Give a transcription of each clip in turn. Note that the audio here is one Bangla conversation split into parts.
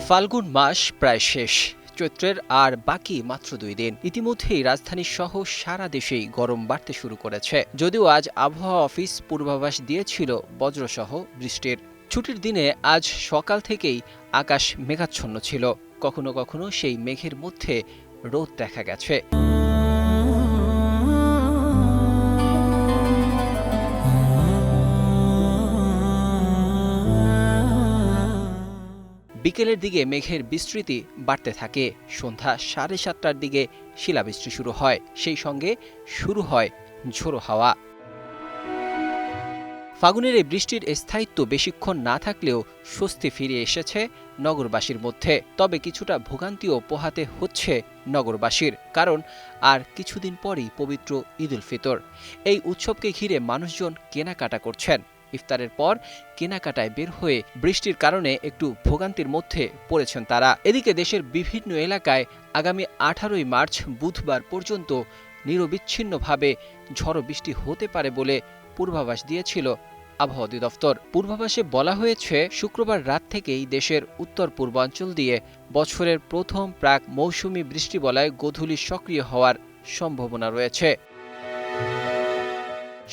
ফাল্গুন মাস প্রায় শেষ, চৈত্রের আর বাকি মাত্র 2 দিন। ইতিমধ্যেই রাজধানী সহ সারা দেশেই গরম বাড়তে শুরু করেছে। যদিও আজ আবহাওয়া অফিস পূর্বাভাস দিয়েছিল বজ্রসহ বৃষ্টির। ছুটির দিনে আজ সকাল থেকেই আকাশ মেঘাচ্ছন্ন ছিল, কখনো কখনো সেই মেঘের মধ্যে রোদ দেখা গেছে। বিকেলের দিকে মেঘের বিস্তৃতি বাড়তে থাকে। সন্ধ্যা 7:30টার দিকে শিলাবৃষ্টি শুরু হয়, সেই সঙ্গে শুরু হয় ঝোড়ো হাওয়া। ফাগুনের এই বৃষ্টির স্থায়িত্ব বেশিক্ষণ না থাকলেও স্বস্তি ফিরে এসেছে নগরবাসীর মধ্যে। তবে কিছুটা ভোগান্তিও পোহাতে হচ্ছে নগরবাসীর, কারণ আর কিছুদিন পরই পবিত্র ঈদ উল ফিতর। এই উৎসবকে ঘিরে মানুষজন কেনাকাটা করছেন। ইফতারের পর কেনাকাটায় বের হয়ে বৃষ্টির কারণে একটু ভোগান্তির মধ্যে পড়েছেন তারা। এদিকে দেশের বিভিন্ন এলাকায় আগামী 18ই মার্চ বুধবার পর্যন্ত নিরবিচ্ছিন্নভাবে ঝড়ো বৃষ্টি হতে পারে বলে পূর্বাভাস দিয়েছিল আবহাওয়া অধিদপ্তর। পূর্বাভাসে বলা হয়েছে, শুক্রবার রাত থেকেই দেশের উত্তর পূর্বাঞ্চল দিয়ে বছরের প্রথম প্রাক মৌসুমি বৃষ্টিবলয় গোধূলি সক্রিয় হওয়ার সম্ভাবনা রয়েছে।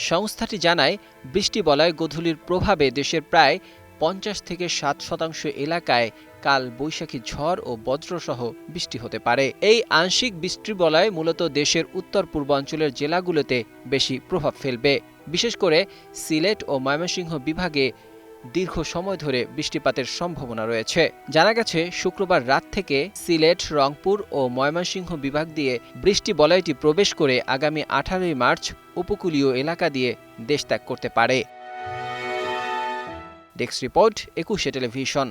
সংস্থাটি জানায়, বৃষ্টিবলয় গোধূলির প্রভাবে দেশের প্রায় 50 থেকে 60% এলাকায় কাল বৈশাখী ঝড় ও বজ্রসহ বৃষ্টি হতে পারে। এই আংশিক বৃষ্টিবলয় মূলত দেশের উত্তর পূর্বাঞ্চলের জেলাগুলোতে বেশি প্রভাব ফেলবে। বিশেষ করে সিলেট ও ময়মনসিংহ বিভাগে দীর্ঘ সময় ধরে বৃষ্টিপাতের সম্ভাবনা রয়েছে। জানা গেছে, শুক্রবার রাত থেকে সিলেট, রংপুর ও ময়মনসিংহ বিভাগ দিয়ে বৃষ্টিবলয়টি প্রবেশ করে আগামী 18ই মার্চ উপকূলীয় এলাকা দিয়ে দেশ ত্যাগ করতে পারে। Desk report, 21 television.